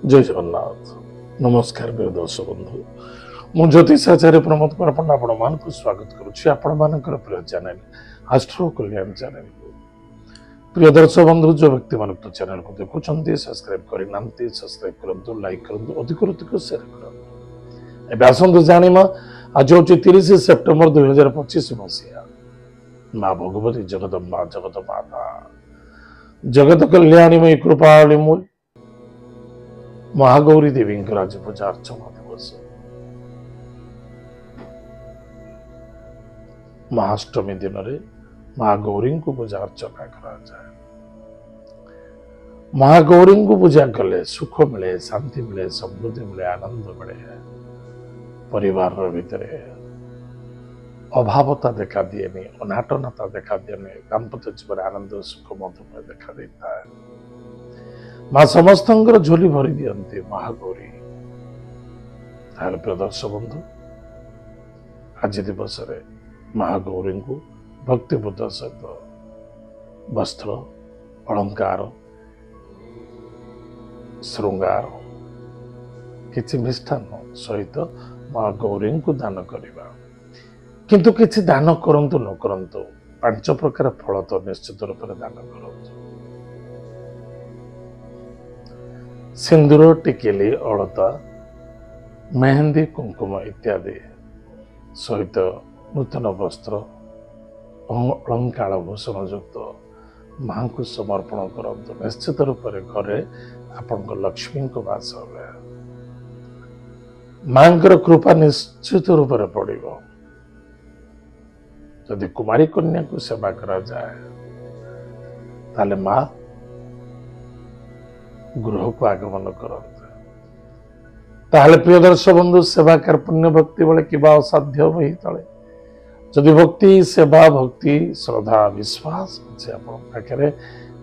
जय जगन्नाथ नमस्कार प्रिय दर्शक बंधु मु ज्योतिष आचार्य प्रमोद कुमार पंडा आपण मानक स्वागत करुच्ची आपण मानकर प्रिय चैनल आस्ट्रो कल्याण चैनल प्रिय दर्शक बंधु जो व्यक्ति मान चैनल को देखुं सब्सक्राइब करना सब्सक्राइब करूँ लाइक करूँ अधिक अधिक शेयर करूँ आसतु जाना आज हूँ 30 सेप्टेम्बर 2025 मसीहा माँ भगवती जगदम्बा जगत माता जगत कल्याणीमयी कृपाली मूल महागौरी देवी आज पूजा अर्चना दिवस महाअष्टमी दिन में महागौरी को पूजा अर्चना करा जाए। महागौरी को पूजा कले सुख मिले शांति मिले समृद्धि मिले आनंद मिले परिवार भितर अभावता देखा दिए अनाटनता देखा दिए दाम्पत्य जीवन आनंद सुख मधुमेह देखा देता है। माँ समस्त झोली भरी दियंती महागौरी प्रिय दर्शक बंधु आज दिवस महागौरी को भक्तिबुद्ध सहित वस्त्र अलंकार श्रृंगार किसी मिष्ठान सहित महागौरी को दान करवा किंतु किसी दान करंतु न करंतु 5 प्रकार फल तो निश्चित रूप से दान करूँ। सिंदूर टिकेली अलता मेहंदी कुंकुम इत्यादि सहित नूतन वस्त्र अलंकार भूषण युक्त माँ को समर्पण करंतु निश्चित रूप से घरे आपण लक्ष्मी को वास हे माँ कृपा निश्चित रूप से पड़ो। यदि कुमारी कन्या को सेवा करा जाए ताले माँ गृह को आगमन करते ताहले प्रिय दर्शक बंधु सेवा पुण्य भक्ति बेले कि असाध्य वही तले जदि भक्ति सेवा भक्ति श्रद्धा विश्वास अच्छे पाखे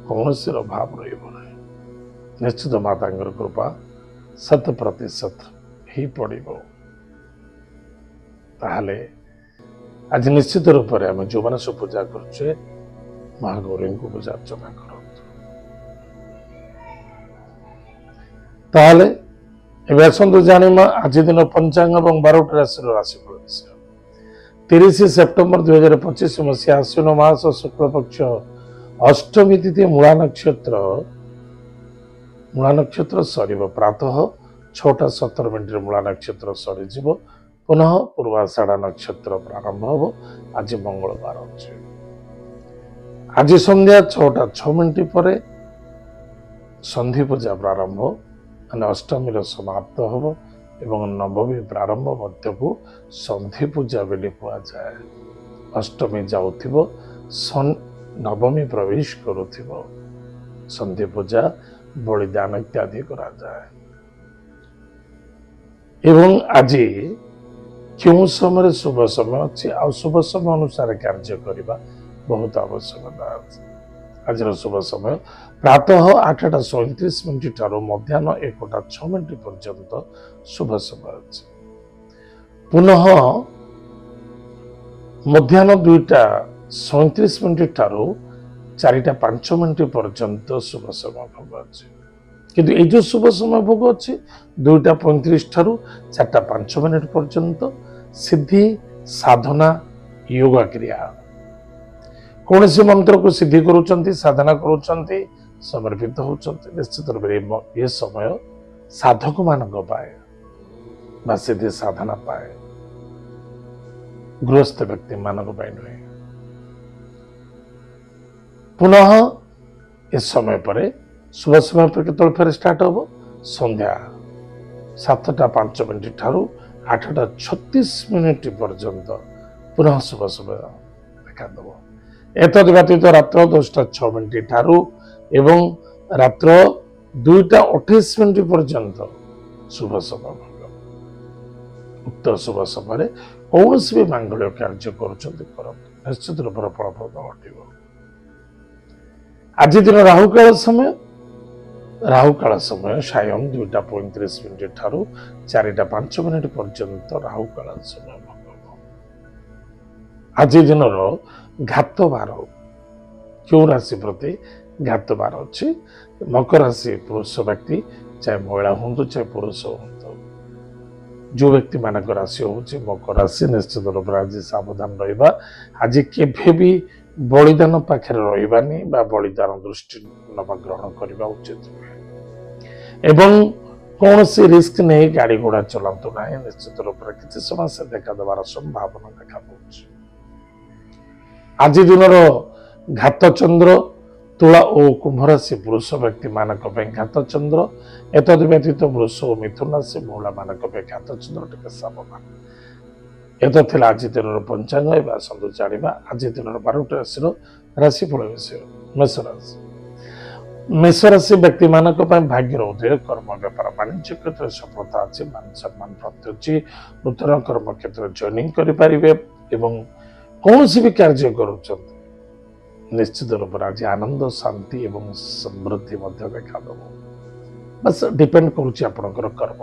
कौन भाव रहा निश्चित माता कृपा 100% ही पड़ो। ताहले आज निश्चित रूप से आम जो मैंने सब पूजा करुचे महागौरी को पूजा अर्चना कर ताहले एवं आसतु जाना आज दिन पंचांग और 12 राशि राशिफल विषय 30 सेप्टेम्बर 2025 मसीहा आश्विन मास शुक्ल पक्ष अष्टमी तिथि मूला नक्षत्र सर प्रातः 6:17 मूला नक्षत्र सरीज पुनः पूर्वाषाढ़ नक्षत्र प्रारंभ हो। आज मंगलवार अच्छे आज संध्या 6:06 पर संधि पूजा प्रारंभ माने अष्टमी समाप्त हो एवं नवमी प्रारंभ मध्य को संधि पूजा बेली जाए। अष्टमी जाउथिबो नवमी प्रवेश करुथिबो संधि पूजा बलिदान इत्यादि करा जाए। एवं आज क्यों समय शुभ समय अच्छी आ शुभ समय अनुसार कार्य करने बहुत आवश्यकता अच्छी। आज शुभ समय प्रातः 8:37 ठारू मध्याह्न 1:06 पर्यंत शुभ समय अच्छे पुनः मध्याह्न 2:37 ठारू 4:05 पर्यंत शुभ समय भोग अच्छे किंतु ये जो शुभ समय भोग अच्छे 2:35 ठारू 4:05 पर्यंत सिद्धि साधना योगा क्रिया कौन सी मंत्र को सिद्धि करुँच साधना करुँच समर्पित होती निश्चित रूप से ये समय साधक मान पाए सिद्धि साधना पाए गृहस्थ व्यक्ति मान नुहे। पुनः इस समय पर शुभ समय पर केतल फेर स्टार्ट हो संध्या 7:05 ठारू 8:36 पर्यंत पुनः शुभ समय देखा दब। एतद व्यतीत रात्र 10:06 ठारू एवं रात्र 2:28 पर्यंत शुभ समय उक्त शुभ समय कौन भी मांगल्य कार्य कर निश्चित रूप से फलप्रद घटो। आज दिन राहुकाल समय सायं 2:35 ठारू 4:05 पर्यंत राहुकाल समय आज दिन घात बार क्यों राशि प्रति घात बार अच्छी मकर राशि पुरुष व्यक्ति चाहे महिला हूँ चाहे पुरुष हूँ जो व्यक्ति मानक राशि हूँ मकर राशि निश्चित रूप से आज सावधान रहा आज केभे भी बलिदान पाखे रही बलिदान दृष्टि नवा ग्रहण करने उचित एवं कौन सी रिस्क नहीं गाड़ी घोड़ा चलातु ना निश्चित रूप से किसी समस्या देखा देवार संभावना देखा आज दिन घात चंद्र तुला और कुंभ राशि पुरुष व्यक्ति मानक घात चंद्र एतद व्यतीत वृष और मिथुन राशि महिला मानक घात चंद्र टे सावधान एत आज दिन पंचांग आसतु जाना आज दिन 12टी राशि राशिफल विषय मेष राशि मेष राशि व्यक्ति मानक भाग्यर उदय कर्म व्यापार वाणिज्य क्षेत्र में सफलता अच्छी मान सम्मान प्राप्त अच्छी नूतन कर्म क्षेत्र जॉइनिंग करें कौन भी कार्य कर निश्चित रूप से आज आनंद शांति एवं समृद्धि देखा बस डिपेंड कर कर्म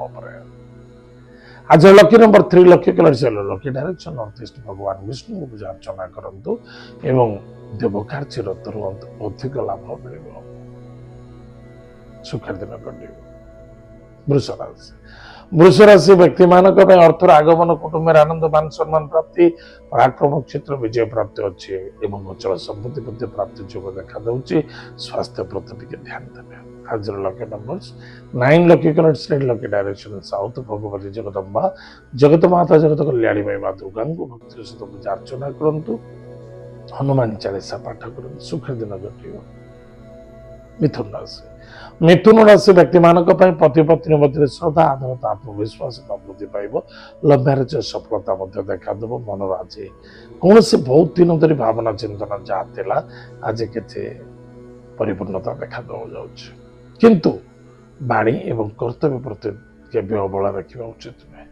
आज लकी नंबर 3 लकी कलर चलो लकी डायरेक्शन नॉर्थ ईस्ट भगवान विष्णु को पूजा अर्चना करंतु एवं देव कार्य रत रुहंतु अधिक लाभ मिल सुखर दिन कटे वृष राशि वृष राशि व्यक्ति मानक अर्थर आगमन कुटुंब आनंद मान सम्मान प्राप्ति पराक्रम क्षेत्र विजय प्राप्ति अच्छी एवं अचल संपत्ति प्रति प्राप्ति जोग देखा दूसरी स्वास्थ्य प्रति टे ध्यान देवे आज lucky numbers 9 lucky colour red lucky direction south Bhagwati Jagdamba जगत माता जगत कल्याणी माँ दुर्गा को भक्ति सहित पूजा अर्चना करंतु हनुमान चालीसा पाठ करंतु सुखर दिन कटे मिथुन राशि मिथुन राशि व्यक्ति मानक पति पत्नी मध्य श्रद्धा आदरता आत्मविश्वास वृद्धि पाइब लव मैरेज सफलता देखा देव मन आज कौन से बहुत दिन धरी भावना चिंतन जहाँ आज के परिपूर्णता देखा दे किंतु बाणी एवं कर्तव्य प्रति केवल अवहेला रखा उचित नुहे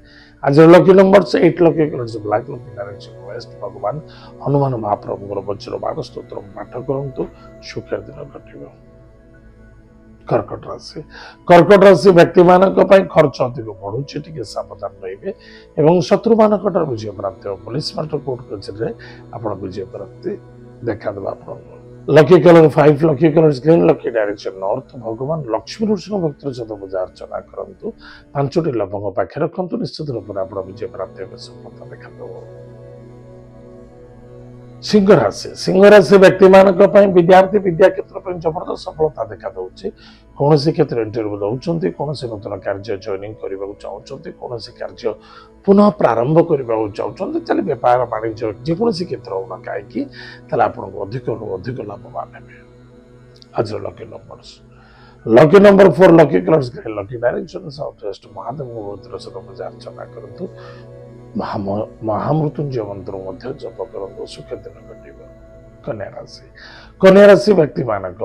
आज lucky number 8 lucky colour black lucky direction waste भगवान हनुमान महाप्रभु वज्र बाण स्तोत्र पाठ करंतु सुखर दिन कटे कर्कट राशि व्यक्ति मानक खर्च अधिक बढ़ुचे टे सावधान रही शत्रु मान विजय प्राप्ति पुलिस मार्ट कोर्ट कचेरी आप विजय प्राप्ति देखा lucky colour 5 lucky colour green lucky direction north भगवान लक्ष्मी नृसिंह भक्त सहित पूजा अर्चना करंतु 5टी लवंग पाखे रखंतु निश्चित रूप से आप विजय प्राप्ति सफलता देखा सिंह राशि व्यक्ति मानक विद्यार्थी विद्या क्षेत्र में जबरदस्त सफलता देखा दूसरी कौन क्षेत्र इंटरव्यू दौरान कौन नूतन कार्य जॉइनिंग करने चाहते कौन कार्य पुनः प्रारंभ करने चाहते चलिए व्यापार वाणिज्य जेकोसी क्षेत्र होना कहीं आपको अधिक अधिक लाभवान हे आज lucky number 4 lucky colours lucky direction south west Mahadev सहित पूजा अर्चना करंतु महामृत्युंजय मंत्र जप कर सुख दिन कटे कन्या राशि व्यक्ति मानक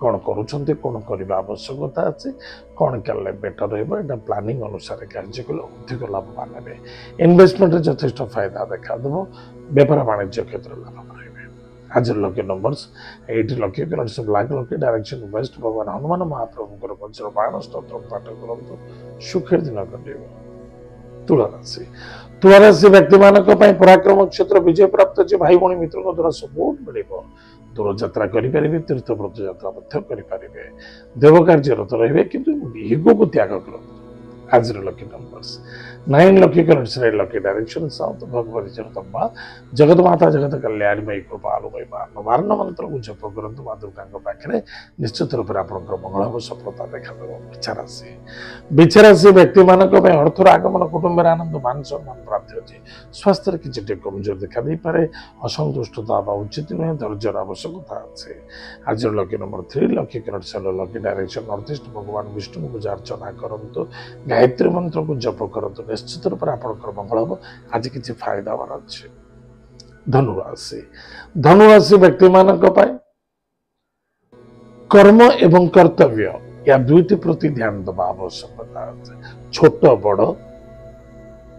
कौन करुँच कौन करने आवश्यकता अच्छे कौन कले बेटर रहा प्लानिंग अनुसार कार्य कले अधिक लाभवान हे इन्वेस्टमेंट यथेष फायदा देखा देव व्यापार वाणिज्य क्षेत्र लाभ रहे आज lucky numbers 8 lucky colour black lucky direction waste भगवान हनुमान महाप्रभु वज्र बाण स्तोत्र पाठ करंतु सुखर दिन कटे तुला राशि व्यक्ति मानक पराक्रम क्षेत्र विजय प्राप्त अच्छे भाई भाई मित्रों द्वारा सपोर्ट मिल दूर यात्रा करें तीर्थ व्रत यात्रा करें देव कार्यरत रहे किंतु ईगो को त्याग कर आज lucky numbers 9 lucky colours red lucky direction south Bhagwati Jagdamba जगत माता जगत कल्याणी मई कृपालुमयी नवारण मंत्र को जप करंतु माँ दुर्गा पाखे निश्चित रूप से आप मंगल हम सफलता देखा बिछा राशि व्यक्ति मानक अर्थर आगमन कुटुंब आनंद मान सम्मान प्राप्ति अच्छे स्वास्थ्य किसी कमजोर देखा दे पारे असंतुष्टता हवा उचित नुहे धैर्यर आवश्यकता अच्छे आज lucky number 3 lucky colour lucky direction north east भगवान विष्णु को पूजा अर्चना करंतु गायत्री मंत्र को जप करंतु निश्चित रूप से आपंकर मंगल हम आज किसी फायदा वाला अच्छे धनुराशि व्यक्ति मानक कर्म एवं कर्तव्य या दुईटी प्रति ध्यान दबा आवश्यकता छोट बड़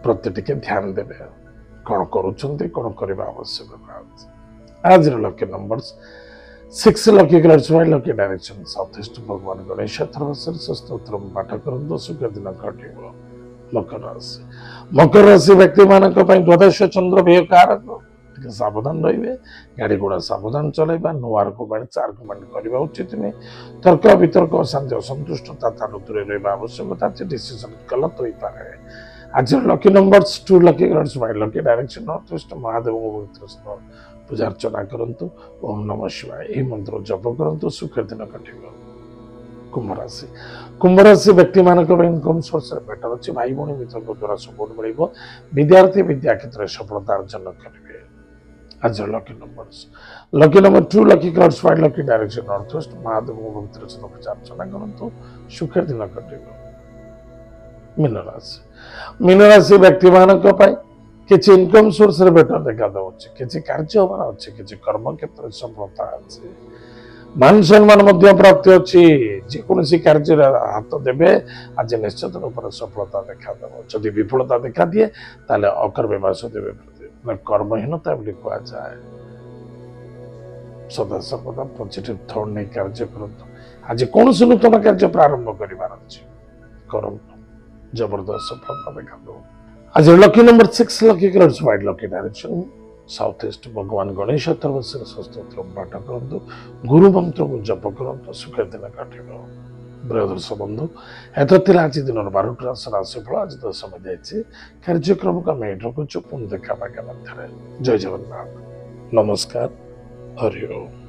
प्रति टिके ध्यान देवे कौन करुँच कौन करने आवश्यकता आज lucky numbers 6 lucky colours white lucky direction south east भगवान गणेश स्तोत्र पाठ करंतु सुख दिन कटे मकर राशि व्यक्ति मानक द्वादश चंद्र व्यय कारक ଟିକେ ସାବଧାନ ରହିବେ। ଗାଡ଼ି ଘୋଡ଼ା ସାବଧାନ ଚଳାଇବା, ନୋ ଆର୍ଗୁମେଣ୍ଟ ଆର୍ଗୁମେଣ୍ଟ କରିବା ଉଚିତ ନୁହେଁ। ତର୍କ ବିତର୍କ ଅଶାନ୍ତି ଅସନ୍ତୁଷ୍ଟତା ଠାରୁ ଦୂରେଇ ରହିବା ଆବଶ୍ୟକତା ଅଛି। ଡିସିସନ ଗଲତ ହୋଇପାରେ। ଆଜିର ଲକି ନମ୍ବର୍ସ 2 ଲକି ଗ୍ରାଡ୍ସ ବାଇ ଲକି ଡାଇରେକ୍ସନ ନର୍ଥ ଇଷ୍ଟ। ମହାଦେବଙ୍କ ପବିତ୍ର ପୂଜା ଅର୍ଚ୍ଚନା କରନ୍ତୁ। ଓಂ ନମଃ ଶିବାୟ ଏହି ମନ୍ତ୍ର ଜପ କରନ୍ତୁ। ସୁଖର ଦିନ କଟିବ। କୁମ୍ଭ ରାଶି ବ୍ୟକ୍ତିମାନଙ୍କ ପାଇଁ ଇନକମ୍ ସୋର୍ସରେ ବେଟର ଅଛି। ଭାଇ ଭଉଣୀ ମିତ୍ରଙ୍କ ଦ୍ୱାରା ସପୋର୍ଟ ମିଳିବ। ବିଦ୍ୟାର୍ଥୀ ବିଦ୍ୟା କ୍ଷେତ୍ରରେ ସଫଳତା ଅର୍ଜନ କରିବେ। ଆଜିର ଲକି ନମ୍ବର 2 ଲକି ଗ୍ରାଡ୍ସ ବାଇ ଲକି ଡାଇରେକ୍ସନ ନର୍ଥ ଇଷ୍ଟ। ମହାଦେବଙ୍କ ପବିତ୍ର ପୂଜା ଅର୍ଚ୍ଚନା କରନ୍ତୁ। ସୁଖର ଦିନ କଟିବ। ମୀନ ରାଶି ବ୍ୟକ୍ତିମାନଙ୍କ ପାଇଁ କିଛି ଇନକମ୍ ସୋର୍ସରେ ବେଟର ଦେଖାଯାଉଛି। କିଛି କାର୍ଯ୍ୟ ହବାର ଅଛି। କିଛି କର୍ମ କ୍ଷେତ୍ରରେ ସଫଳତା ଅଛି। ମାନ ସମ୍ମାନ ମଧ୍ୟ ପ୍ରାପ୍ତି ଅଛି। ଯେକୌଣସି କାର୍ଯ୍ୟରେ ହାତ ଦେବେ ଆଜି ନିଶ୍ଚିତ ରୂପରେ ସଫଳତା ଦେଖାଦେବ। ଯଦି ବିଫଳତା ଦେଖାଦିଏ ତାହେଲେ ଅକର୍ମବାସ ଦେବେ କର୍ମହୀନତା ବୋଲି କୁହାଯାଏ। ସଦାସର୍ବଦା ପଜିଟିଭ ଥଟ୍ ନେଇ କାର୍ଯ୍ୟ କରନ୍ତୁ। ଆଜି କୌଣସି ନୂତନ କାର୍ଯ୍ୟ ପ୍ରାରମ୍ଭ କରିବାର ଅଛି, କରନ୍ତୁ। ଜବରଦସ୍ତ ସଫଳତା ଦେଖାଦେବ। ଆଜି ଲକି ନମ୍ବର 6 ଲକି ଗ୍ରାଡ୍ସ ବାଇ ଲକି ଡାଇରେକ୍ସନ ସାଉଥ ଇଷ୍ଟ। ଭଗବାନ ଗଣେଶ ଅଥର୍ବଶୀର ଶାସ୍ତ୍ର ପାଠ କରନ୍ତୁ। ଗୁରୁ ମନ୍ତ୍ରକୁ ଜପ କରନ୍ତୁ। ସୁଖର ଦିନ କାଟିବ। ପ୍ରିୟ ଦର୍ଶକ ବନ୍ଧୁ, ଏତ ଥିଲା ଆଜି ଦିନର 12ଟି ରାଶିଫଳ। ଆଜି ତ ସମୟ ଯାଇଛି। କାର୍ଯ୍ୟକ୍ରମକୁ ଆମେ ଏଇଠି ରଖୁଛୁ। ପୁଣି ଦେଖା ପାଇବା ମଧ୍ୟରେ। ଜୟ ଜଗନ୍ନାଥ। ନମସ୍କାର। ହରି ଓମ୍।